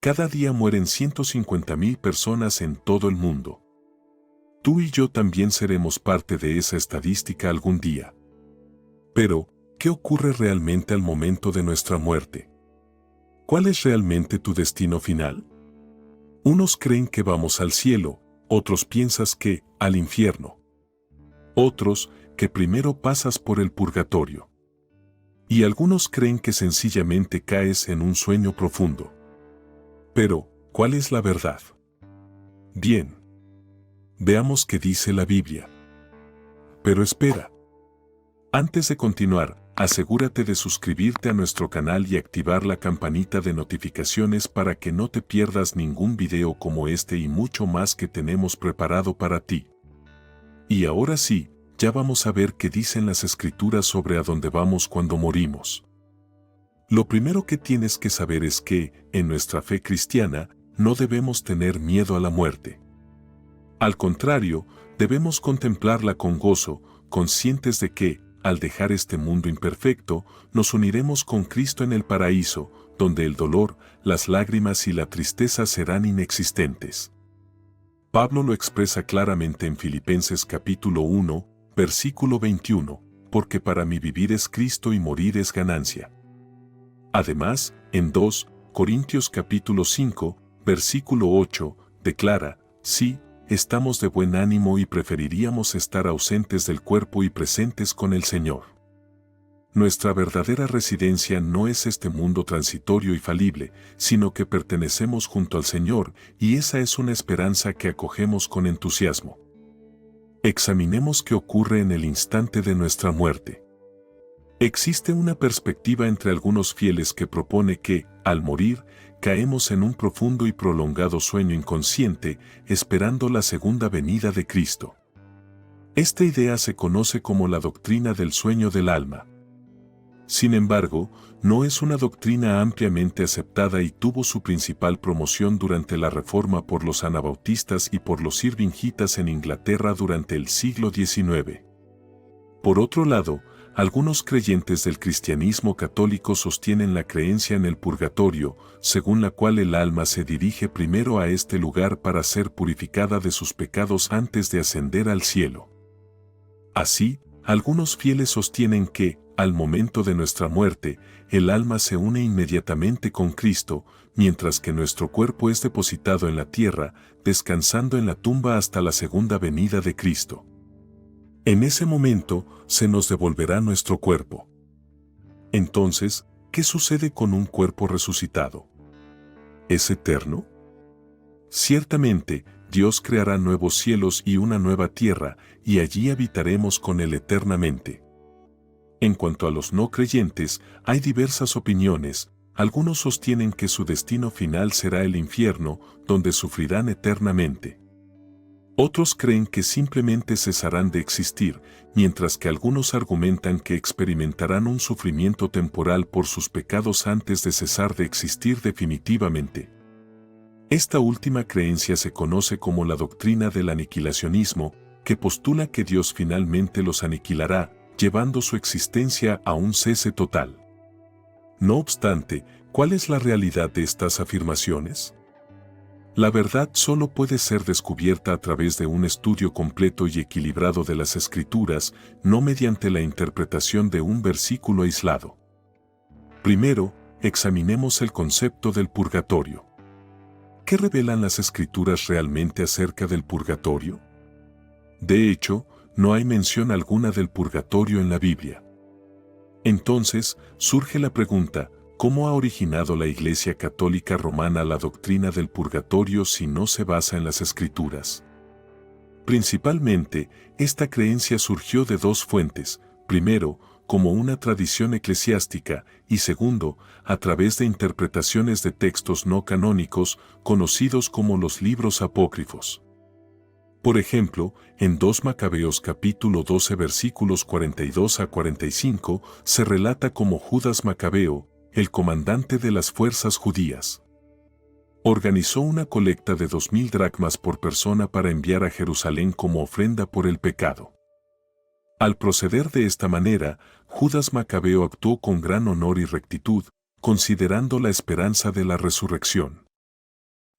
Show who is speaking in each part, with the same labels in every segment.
Speaker 1: Cada día mueren 150.000 personas en todo el mundo. Tú y yo también seremos parte de esa estadística algún día. Pero, ¿qué ocurre realmente al momento de nuestra muerte? ¿Cuál es realmente tu destino final? Unos creen que vamos al cielo, otros piensan que al infierno. Otros, que primero pasas por el purgatorio. Y algunos creen que sencillamente caes en un sueño profundo. Pero, ¿cuál es la verdad? Bien. Veamos qué dice la Biblia. Pero espera. Antes de continuar, asegúrate de suscribirte a nuestro canal y activar la campanita de notificaciones para que no te pierdas ningún video como este y mucho más que tenemos preparado para ti. Y ahora sí, ya vamos a ver qué dicen las Escrituras sobre a dónde vamos cuando morimos. Lo primero que tienes que saber es que, en nuestra fe cristiana, no debemos tener miedo a la muerte. Al contrario, debemos contemplarla con gozo, conscientes de que, al dejar este mundo imperfecto, nos uniremos con Cristo en el paraíso, donde el dolor, las lágrimas y la tristeza serán inexistentes. Pablo lo expresa claramente en Filipenses capítulo 1, versículo 21, porque para mí vivir es Cristo y morir es ganancia. Además, en 2 Corintios capítulo 5, versículo 8, declara, sí, estamos de buen ánimo y preferiríamos estar ausentes del cuerpo y presentes con el Señor. Nuestra verdadera residencia no es este mundo transitorio y falible, sino que pertenecemos junto al Señor, y esa es una esperanza que acogemos con entusiasmo. Examinemos qué ocurre en el instante de nuestra muerte. Existe una perspectiva entre algunos fieles que propone que, al morir, caemos en un profundo y prolongado sueño inconsciente, esperando la segunda venida de Cristo. Esta idea se conoce como la doctrina del sueño del alma. Sin embargo, no es una doctrina ampliamente aceptada y tuvo su principal promoción durante la Reforma por los anabautistas y por los irvingitas en Inglaterra durante el siglo XIX. Por otro lado, algunos creyentes del cristianismo católico sostienen la creencia en el purgatorio, según la cual el alma se dirige primero a este lugar para ser purificada de sus pecados antes de ascender al cielo. Así, algunos fieles sostienen que, al momento de nuestra muerte, el alma se une inmediatamente con Cristo, mientras que nuestro cuerpo es depositado en la tierra, descansando en la tumba hasta la segunda venida de Cristo. En ese momento, se nos devolverá nuestro cuerpo. Entonces, ¿qué sucede con un cuerpo resucitado? ¿Es eterno? Ciertamente, Dios creará nuevos cielos y una nueva tierra, y allí habitaremos con Él eternamente. En cuanto a los no creyentes, hay diversas opiniones. Algunos sostienen que su destino final será el infierno, donde sufrirán eternamente. Otros creen que simplemente cesarán de existir, mientras que algunos argumentan que experimentarán un sufrimiento temporal por sus pecados antes de cesar de existir definitivamente. Esta última creencia se conoce como la doctrina del aniquilacionismo, que postula que Dios finalmente los aniquilará, llevando su existencia a un cese total. No obstante, ¿cuál es la realidad de estas afirmaciones? La verdad solo puede ser descubierta a través de un estudio completo y equilibrado de las Escrituras, no mediante la interpretación de un versículo aislado. Primero, examinemos el concepto del purgatorio. ¿Qué revelan las Escrituras realmente acerca del purgatorio? De hecho, no hay mención alguna del purgatorio en la Biblia. Entonces, surge la pregunta, ¿cómo ha originado la Iglesia Católica Romana la doctrina del purgatorio si no se basa en las Escrituras? Principalmente, esta creencia surgió de dos fuentes, primero, como una tradición eclesiástica, y segundo, a través de interpretaciones de textos no canónicos, conocidos como los libros apócrifos. Por ejemplo, en 2 Macabeos capítulo 12 versículos 42 a 45, se relata cómo Judas Macabeo, el comandante de las fuerzas judías, organizó una colecta de 2.000 dracmas por persona para enviar a Jerusalén como ofrenda por el pecado. Al proceder de esta manera, Judas Macabeo actuó con gran honor y rectitud, considerando la esperanza de la resurrección.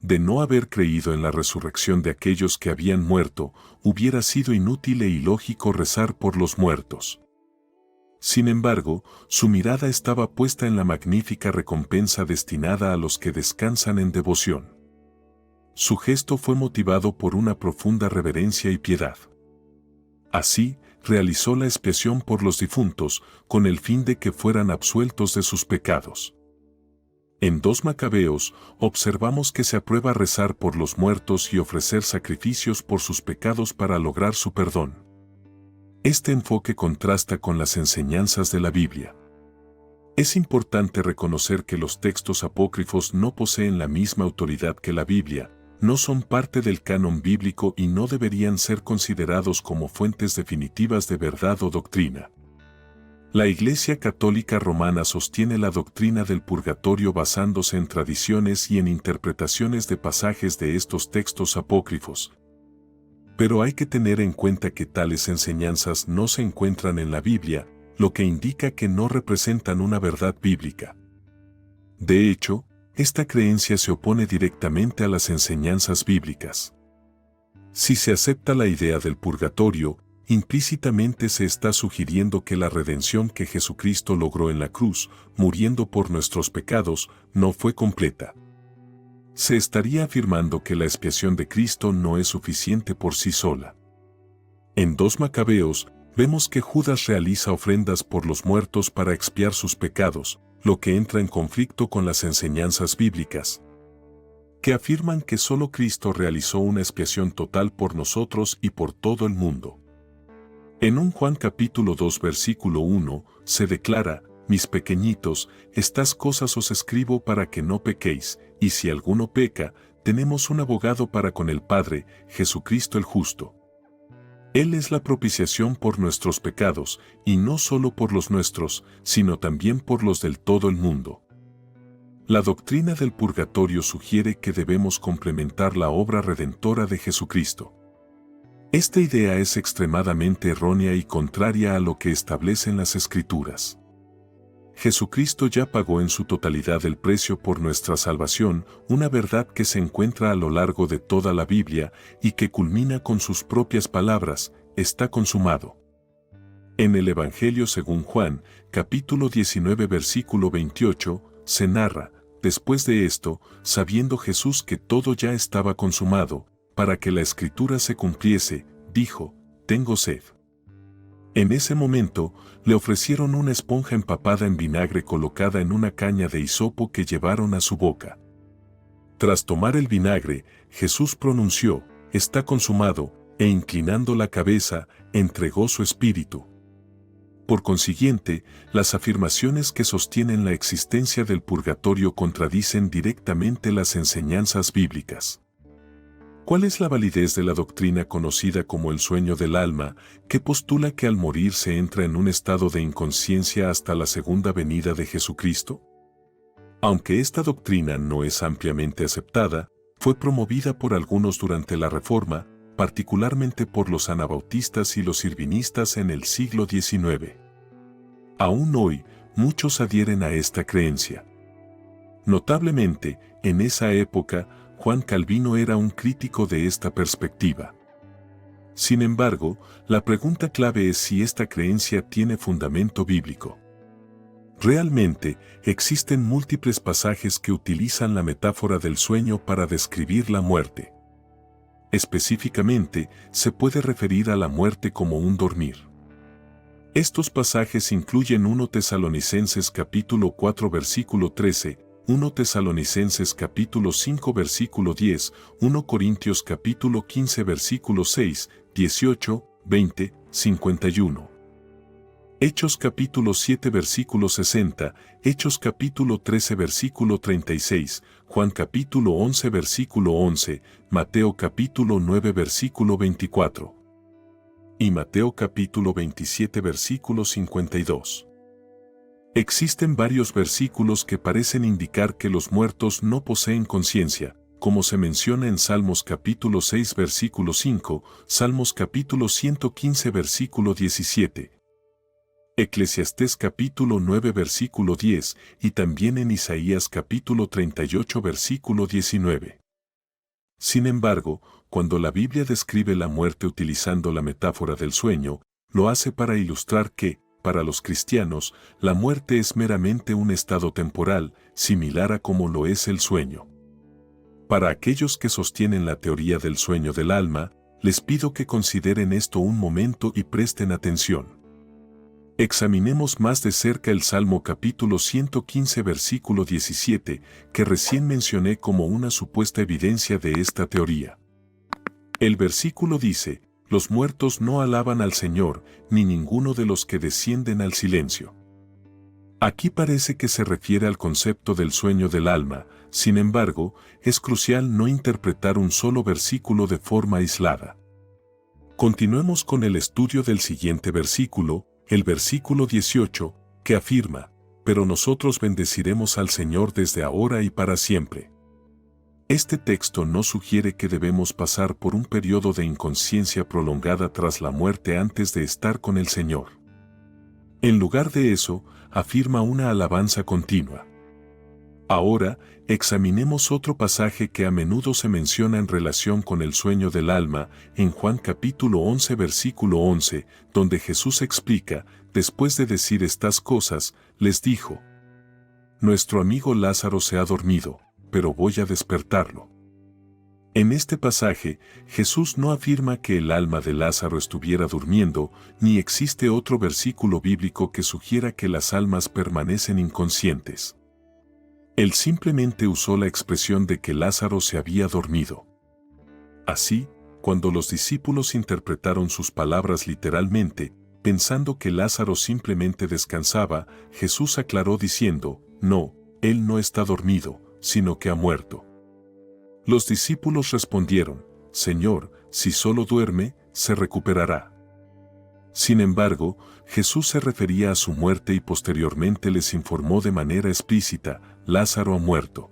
Speaker 1: De no haber creído en la resurrección de aquellos que habían muerto, hubiera sido inútil e ilógico rezar por los muertos. Sin embargo, su mirada estaba puesta en la magnífica recompensa destinada a los que descansan en devoción. Su gesto fue motivado por una profunda reverencia y piedad. Así, realizó la expiación por los difuntos, con el fin de que fueran absueltos de sus pecados. En 2 Macabeos, observamos que se aprueba rezar por los muertos y ofrecer sacrificios por sus pecados para lograr su perdón. Este enfoque contrasta con las enseñanzas de la Biblia. Es importante reconocer que los textos apócrifos no poseen la misma autoridad que la Biblia, no son parte del canon bíblico y no deberían ser considerados como fuentes definitivas de verdad o doctrina. La Iglesia Católica Romana sostiene la doctrina del purgatorio basándose en tradiciones y en interpretaciones de pasajes de estos textos apócrifos. Pero hay que tener en cuenta que tales enseñanzas no se encuentran en la Biblia, lo que indica que no representan una verdad bíblica. De hecho, esta creencia se opone directamente a las enseñanzas bíblicas. Si se acepta la idea del purgatorio, implícitamente se está sugiriendo que la redención que Jesucristo logró en la cruz, muriendo por nuestros pecados, no fue completa. Se estaría afirmando que la expiación de Cristo no es suficiente por sí sola. En 2 Macabeos, vemos que Judas realiza ofrendas por los muertos para expiar sus pecados, lo que entra en conflicto con las enseñanzas bíblicas, que afirman que solo Cristo realizó una expiación total por nosotros y por todo el mundo. En 1 Juan capítulo 2 versículo 1, se declara: mis pequeñitos, estas cosas os escribo para que no pequéis, y si alguno peca, tenemos un abogado para con el Padre, Jesucristo el justo. Él es la propiciación por nuestros pecados, y no solo por los nuestros, sino también por los del todo el mundo. La doctrina del purgatorio sugiere que debemos complementar la obra redentora de Jesucristo. Esta idea es extremadamente errónea y contraria a lo que establecen las Escrituras. Jesucristo ya pagó en su totalidad el precio por nuestra salvación, una verdad que se encuentra a lo largo de toda la Biblia y que culmina con sus propias palabras: está consumado. En el Evangelio según Juan, capítulo 19 versículo 28, se narra: después de esto, sabiendo Jesús que todo ya estaba consumado, para que la Escritura se cumpliese, dijo: tengo sed. En ese momento, le ofrecieron una esponja empapada en vinagre colocada en una caña de hisopo que llevaron a su boca. Tras tomar el vinagre, Jesús pronunció: está consumado, e inclinando la cabeza, entregó su espíritu. Por consiguiente, las afirmaciones que sostienen la existencia del purgatorio contradicen directamente las enseñanzas bíblicas. ¿Cuál es la validez de la doctrina conocida como el sueño del alma, que postula que al morir se entra en un estado de inconsciencia hasta la segunda venida de Jesucristo? Aunque esta doctrina no es ampliamente aceptada, fue promovida por algunos durante la Reforma, particularmente por los anabautistas y los irvinistas en el siglo XIX. Aún hoy, muchos adhieren a esta creencia. Notablemente, en esa época, Juan Calvino era un crítico de esta perspectiva. Sin embargo, la pregunta clave es si esta creencia tiene fundamento bíblico. Realmente, existen múltiples pasajes que utilizan la metáfora del sueño para describir la muerte. Específicamente, se puede referir a la muerte como un dormir. Estos pasajes incluyen 1 Tesalonicenses capítulo 4 versículo 13, 1 Tesalonicenses capítulo 5 versículo 10, 1 Corintios capítulo 15 versículo 6, 18, 20, 51. Hechos capítulo 7 versículo 60, Hechos capítulo 13 versículo 36, Juan capítulo 11 versículo 11, Mateo capítulo 9 versículo 24 y Mateo capítulo 27 versículo 52. Existen varios versículos que parecen indicar que los muertos no poseen conciencia, como se menciona en Salmos capítulo 6 versículo 5, Salmos capítulo 115 versículo 17, Eclesiastés capítulo 9 versículo 10 y también en Isaías capítulo 38 versículo 19. Sin embargo, cuando la Biblia describe la muerte utilizando la metáfora del sueño, lo hace para ilustrar que, para los cristianos, la muerte es meramente un estado temporal, similar a como lo es el sueño. Para aquellos que sostienen la teoría del sueño del alma, les pido que consideren esto un momento y presten atención. Examinemos más de cerca el Salmo capítulo 115 versículo 17, que recién mencioné como una supuesta evidencia de esta teoría. El versículo dice: los muertos no alaban al Señor, ni ninguno de los que descienden al silencio. Aquí parece que se refiere al concepto del sueño del alma. Sin embargo, es crucial no interpretar un solo versículo de forma aislada. Continuemos con el estudio del siguiente versículo, el versículo 18, que afirma: pero nosotros bendeciremos al Señor desde ahora y para siempre. Este texto no sugiere que debemos pasar por un periodo de inconsciencia prolongada tras la muerte antes de estar con el Señor. En lugar de eso, afirma una alabanza continua. Ahora, examinemos otro pasaje que a menudo se menciona en relación con el sueño del alma, en Juan capítulo 11 versículo 11, donde Jesús explica: después de decir estas cosas, les dijo: nuestro amigo Lázaro se ha dormido, pero voy a despertarlo. En este pasaje, Jesús no afirma que el alma de Lázaro estuviera durmiendo, ni existe otro versículo bíblico que sugiera que las almas permanecen inconscientes. Él simplemente usó la expresión de que Lázaro se había dormido. Así, cuando los discípulos interpretaron sus palabras literalmente, pensando que Lázaro simplemente descansaba, Jesús aclaró diciendo: no, él no está dormido, sino que ha muerto. Los discípulos respondieron: Señor, si solo duerme, se recuperará. Sin embargo, Jesús se refería a su muerte y posteriormente les informó de manera explícita: Lázaro ha muerto.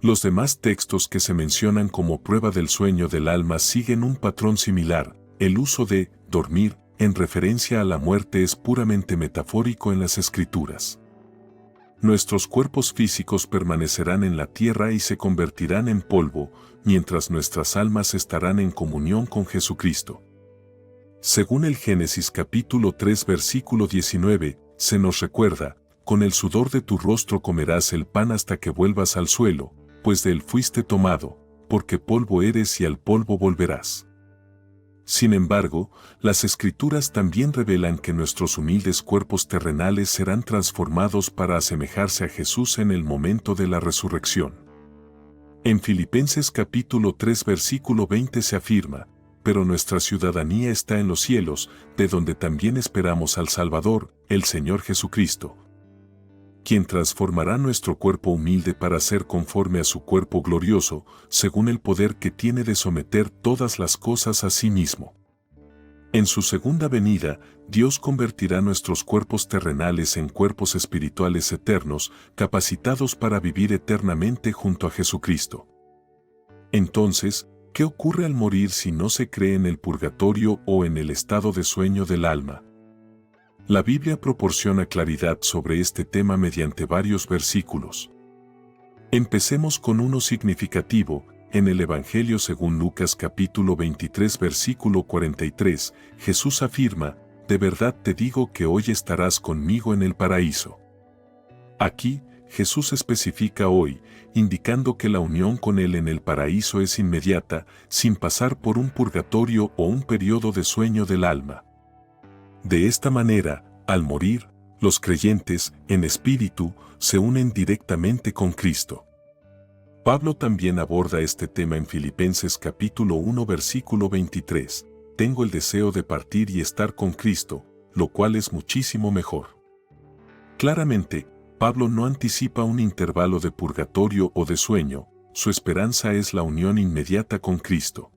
Speaker 1: Los demás textos que se mencionan como prueba del sueño del alma siguen un patrón similar. El uso de dormir en referencia a la muerte es puramente metafórico en las Escrituras. Nuestros cuerpos físicos permanecerán en la tierra y se convertirán en polvo, mientras nuestras almas estarán en comunión con Jesucristo. Según el Génesis capítulo 3 versículo 19, se nos recuerda: con el sudor de tu rostro comerás el pan hasta que vuelvas al suelo, pues de él fuiste tomado, porque polvo eres y al polvo volverás. Sin embargo, las Escrituras también revelan que nuestros humildes cuerpos terrenales serán transformados para asemejarse a Jesús en el momento de la resurrección. En Filipenses capítulo 3 versículo 20 se afirma: pero nuestra ciudadanía está en los cielos, de donde también esperamos al Salvador, el Señor Jesucristo, quien transformará nuestro cuerpo humilde para ser conforme a su cuerpo glorioso, según el poder que tiene de someter todas las cosas a sí mismo. En su segunda venida, Dios convertirá nuestros cuerpos terrenales en cuerpos espirituales eternos, capacitados para vivir eternamente junto a Jesucristo. Entonces, ¿qué ocurre al morir si no se cree en el purgatorio o en el estado de sueño del alma? La Biblia proporciona claridad sobre este tema mediante varios versículos. Empecemos con uno significativo. En el Evangelio según Lucas capítulo 23 versículo 43, Jesús afirma: de verdad te digo que hoy estarás conmigo en el paraíso. Aquí, Jesús especifica hoy, indicando que la unión con Él en el paraíso es inmediata, sin pasar por un purgatorio o un periodo de sueño del alma. De esta manera, al morir, los creyentes, en espíritu, se unen directamente con Cristo. Pablo también aborda este tema en Filipenses capítulo 1 versículo 23. Tengo el deseo de partir y estar con Cristo, lo cual es muchísimo mejor. Claramente, Pablo no anticipa un intervalo de purgatorio o de sueño, su esperanza es la unión inmediata con Cristo.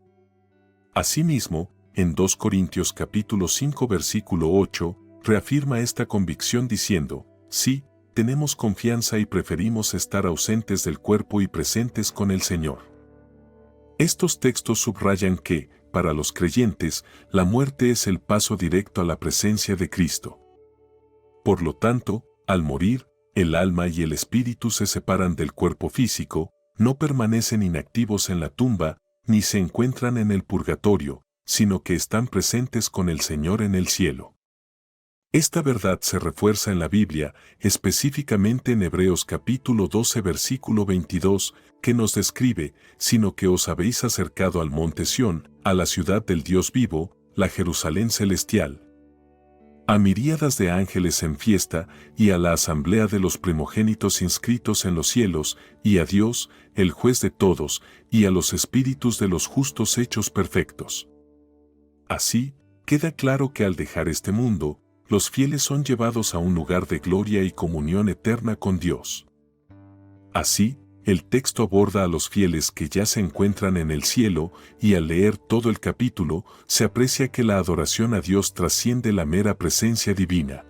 Speaker 1: Asimismo, en 2 Corintios capítulo 5 versículo 8, reafirma esta convicción diciendo: sí, tenemos confianza y preferimos estar ausentes del cuerpo y presentes con el Señor. Estos textos subrayan que, para los creyentes, la muerte es el paso directo a la presencia de Cristo. Por lo tanto, al morir, el alma y el espíritu se separan del cuerpo físico, no permanecen inactivos en la tumba, ni se encuentran en el purgatorio, sino que están presentes con el Señor en el cielo. Esta verdad se refuerza en la Biblia, específicamente en Hebreos capítulo 12 versículo 22, que nos describe, sino que os habéis acercado al monte Sión, a la ciudad del Dios vivo, la Jerusalén celestial, a miríadas de ángeles en fiesta, y a la asamblea de los primogénitos inscritos en los cielos, y a Dios, el juez de todos, y a los espíritus de los justos hechos perfectos. Así, queda claro que al dejar este mundo, los fieles son llevados a un lugar de gloria y comunión eterna con Dios. Así, el texto aborda a los fieles que ya se encuentran en el cielo, y al leer todo el capítulo, se aprecia que la adoración a Dios trasciende la mera presencia divina.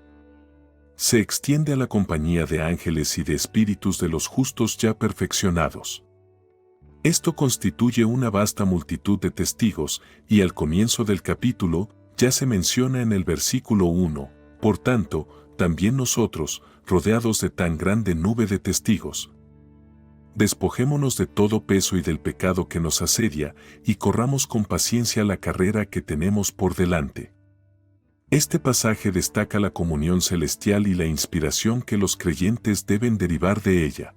Speaker 1: Se extiende a la compañía de ángeles y de espíritus de los justos ya perfeccionados. Esto constituye una vasta multitud de testigos, y al comienzo del capítulo, ya se menciona en el versículo 1, por tanto, también nosotros, rodeados de tan grande nube de testigos, despojémonos de todo peso y del pecado que nos asedia, y corramos con paciencia la carrera que tenemos por delante. Este pasaje destaca la comunión celestial y la inspiración que los creyentes deben derivar de ella.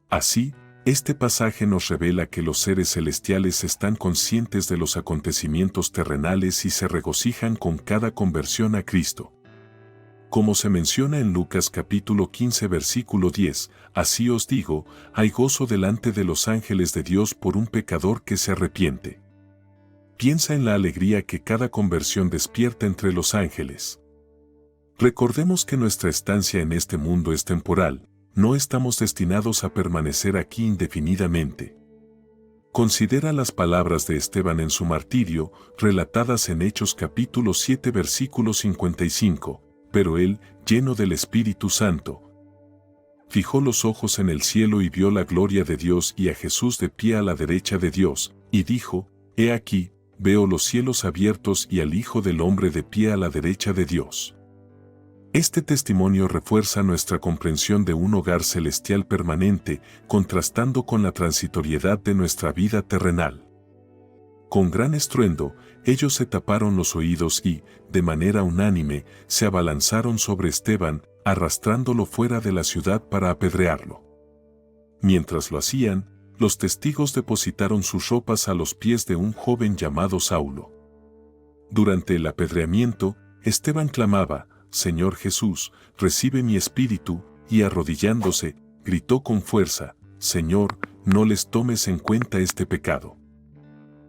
Speaker 1: Así, este pasaje nos revela que los seres celestiales están conscientes de los acontecimientos terrenales y se regocijan con cada conversión a Cristo. Como se menciona en Lucas capítulo 15 versículo 10, así os digo, hay gozo delante de los ángeles de Dios por un pecador que se arrepiente. Piensa en la alegría que cada conversión despierta entre los ángeles. Recordemos que nuestra estancia en este mundo es temporal, no estamos destinados a permanecer aquí indefinidamente. Considera las palabras de Esteban en su martirio, relatadas en Hechos capítulo 7 versículo 55, pero él, lleno del Espíritu Santo, fijó los ojos en el cielo y vio la gloria de Dios y a Jesús de pie a la derecha de Dios, y dijo, He aquí, veo los cielos abiertos y al Hijo del Hombre de pie a la derecha de Dios. Este testimonio refuerza nuestra comprensión de un hogar celestial permanente, contrastando con la transitoriedad de nuestra vida terrenal. Con gran estruendo, ellos se taparon los oídos y, de manera unánime, se abalanzaron sobre Esteban, arrastrándolo fuera de la ciudad para apedrearlo. Mientras lo hacían, los testigos depositaron sus ropas a los pies de un joven llamado Saulo. Durante el apedreamiento, Esteban clamaba, Señor Jesús, recibe mi espíritu, y arrodillándose, gritó con fuerza, Señor, no les tomes en cuenta este pecado.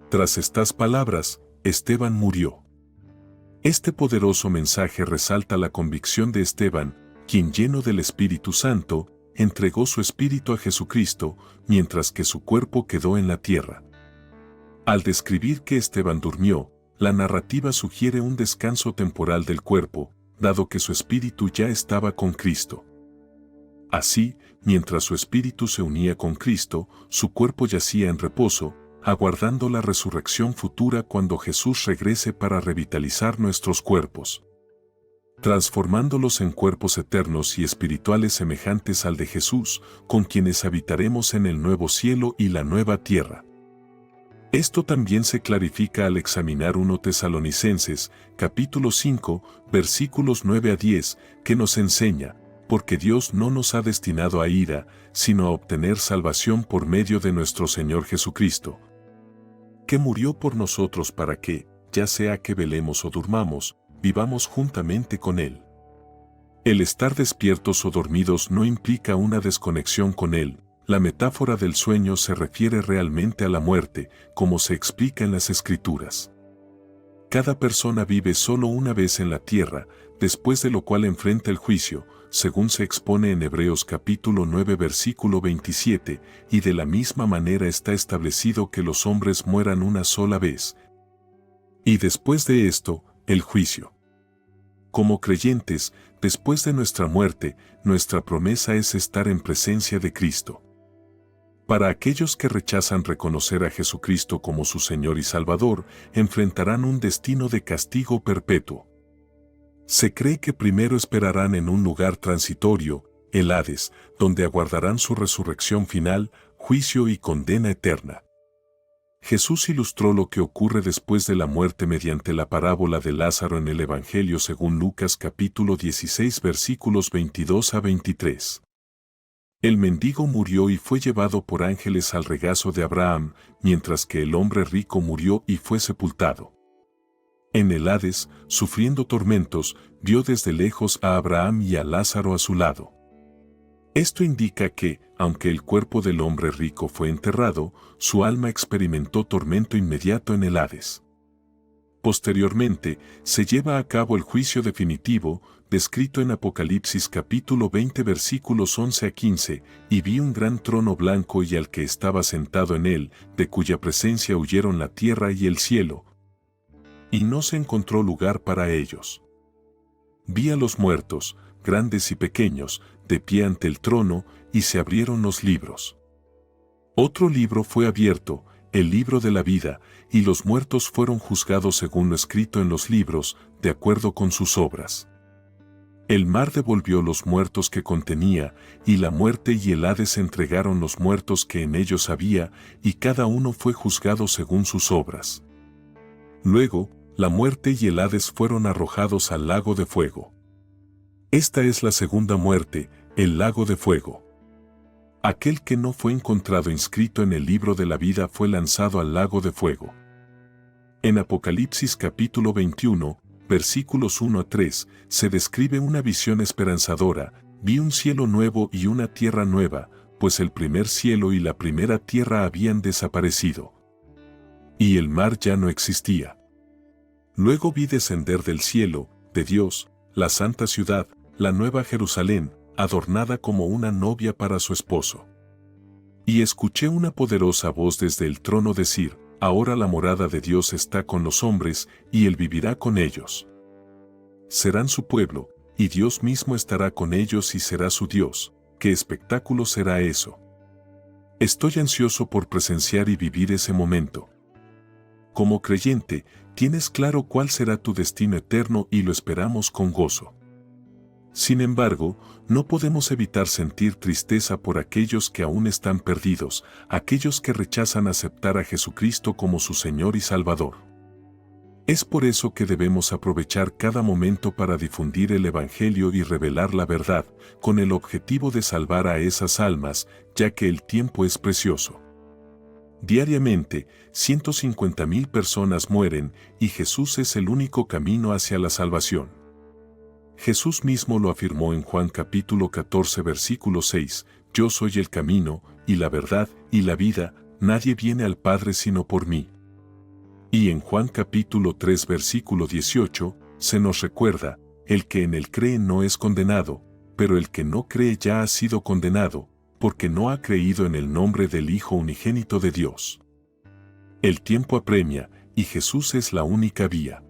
Speaker 1: Tras estas palabras, Esteban murió. Este poderoso mensaje resalta la convicción de Esteban, quien lleno del Espíritu Santo, entregó su espíritu a Jesucristo, mientras que su cuerpo quedó en la tierra. Al describir que Esteban durmió, la narrativa sugiere un descanso temporal del cuerpo, dado que su espíritu ya estaba con Cristo. Así, mientras su espíritu se unía con Cristo, su cuerpo yacía en reposo, aguardando la resurrección futura cuando Jesús regrese para revitalizar nuestros cuerpos, transformándolos en cuerpos eternos y espirituales semejantes al de Jesús, con quienes habitaremos en el nuevo cielo y la nueva tierra. Esto también se clarifica al examinar 1 Tesalonicenses, capítulo 5, versículos 9 a 10, que nos enseña, porque Dios no nos ha destinado a ira, sino a obtener salvación por medio de nuestro Señor Jesucristo, que murió por nosotros para que, ya sea que velemos o durmamos, vivamos juntamente con Él. El estar despiertos o dormidos no implica una desconexión con Él. La metáfora del sueño se refiere realmente a la muerte, como se explica en las Escrituras. Cada persona vive solo una vez en la tierra, después de lo cual enfrenta el juicio, según se expone en Hebreos capítulo 9 versículo 27, y de la misma manera está establecido que los hombres mueran una sola vez. Y después de esto, el juicio. Como creyentes, después de nuestra muerte, nuestra promesa es estar en presencia de Cristo. Para aquellos que rechazan reconocer a Jesucristo como su Señor y Salvador, enfrentarán un destino de castigo perpetuo. Se cree que primero esperarán en un lugar transitorio, el Hades, donde aguardarán su resurrección final, juicio y condena eterna. Jesús ilustró lo que ocurre después de la muerte mediante la parábola de Lázaro en el Evangelio según Lucas capítulo 16 versículos 22 a 23. El mendigo murió y fue llevado por ángeles al regazo de Abraham, mientras que el hombre rico murió y fue sepultado. En el Hades, sufriendo tormentos, vio desde lejos a Abraham y a Lázaro a su lado. Esto indica que, aunque el cuerpo del hombre rico fue enterrado, su alma experimentó tormento inmediato en el Hades. Posteriormente, se lleva a cabo el juicio definitivo, descrito en Apocalipsis capítulo 20 versículos 11 a 15, y vi un gran trono blanco y al que estaba sentado en él, de cuya presencia huyeron la tierra y el cielo, y no se encontró lugar para ellos. Vi a los muertos, grandes y pequeños, de pie ante el trono, y se abrieron los libros. Otro libro fue abierto, el libro de la vida, y los muertos fueron juzgados según lo escrito en los libros, de acuerdo con sus obras. El mar devolvió los muertos que contenía, y la muerte y el Hades entregaron los muertos que en ellos había, y cada uno fue juzgado según sus obras. Luego, la muerte y el Hades fueron arrojados al lago de fuego. Esta es la segunda muerte, el lago de fuego. Aquel que no fue encontrado inscrito en el libro de la vida fue lanzado al lago de fuego. En Apocalipsis capítulo 21, versículos 1 a 3, se describe una visión esperanzadora: vi un cielo nuevo y una tierra nueva, pues el primer cielo y la primera tierra habían desaparecido. Y el mar ya no existía. Luego vi descender del cielo, de Dios, la santa ciudad, la nueva Jerusalén, adornada como una novia para su esposo. Y escuché una poderosa voz desde el trono decir: ahora la morada de Dios está con los hombres, y Él vivirá con ellos. Serán su pueblo, y Dios mismo estará con ellos y será su Dios. ¿Qué espectáculo será eso? Estoy ansioso por presenciar y vivir ese momento. Como creyente, tienes claro cuál será tu destino eterno y lo esperamos con gozo. Sin embargo, no podemos evitar sentir tristeza por aquellos que aún están perdidos, aquellos que rechazan aceptar a Jesucristo como su Señor y Salvador. Es por eso que debemos aprovechar cada momento para difundir el Evangelio y revelar la verdad, con el objetivo de salvar a esas almas, ya que el tiempo es precioso. Diariamente, 150,000 personas mueren, y Jesús es el único camino hacia la salvación. Jesús mismo lo afirmó en Juan capítulo 14 versículo 6, yo soy el camino, y la verdad, y la vida, nadie viene al Padre sino por mí. Y en Juan capítulo 3 versículo 18, se nos recuerda, el que en él cree no es condenado, pero el que no cree ya ha sido condenado, porque no ha creído en el nombre del Hijo unigénito de Dios. El tiempo apremia, y Jesús es la única vía.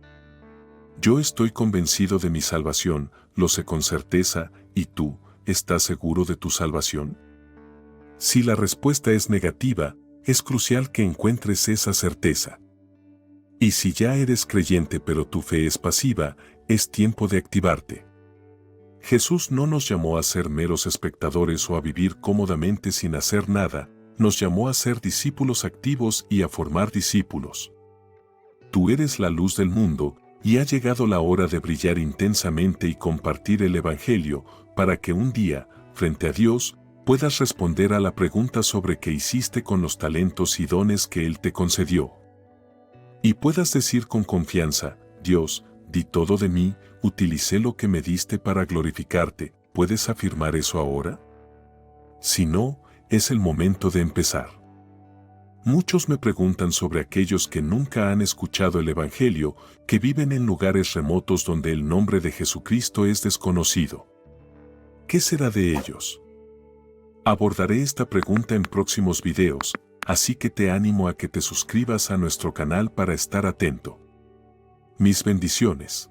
Speaker 1: Yo estoy convencido de mi salvación, lo sé con certeza, ¿y tú, estás seguro de tu salvación? Si la respuesta es negativa, es crucial que encuentres esa certeza. Y si ya eres creyente pero tu fe es pasiva, es tiempo de activarte. Jesús no nos llamó a ser meros espectadores o a vivir cómodamente sin hacer nada, nos llamó a ser discípulos activos y a formar discípulos. Tú eres la luz del mundo, y ha llegado la hora de brillar intensamente y compartir el Evangelio, para que un día, frente a Dios, puedas responder a la pregunta sobre qué hiciste con los talentos y dones que Él te concedió. Y puedas decir con confianza: Dios, di todo de mí, utilicé lo que me diste para glorificarte. ¿Puedes afirmar eso ahora? Si no, es el momento de empezar. Muchos me preguntan sobre aquellos que nunca han escuchado el Evangelio, que viven en lugares remotos donde el nombre de Jesucristo es desconocido. ¿Qué será de ellos? Abordaré esta pregunta en próximos videos, así que te animo a que te suscribas a nuestro canal para estar atento. Mis bendiciones.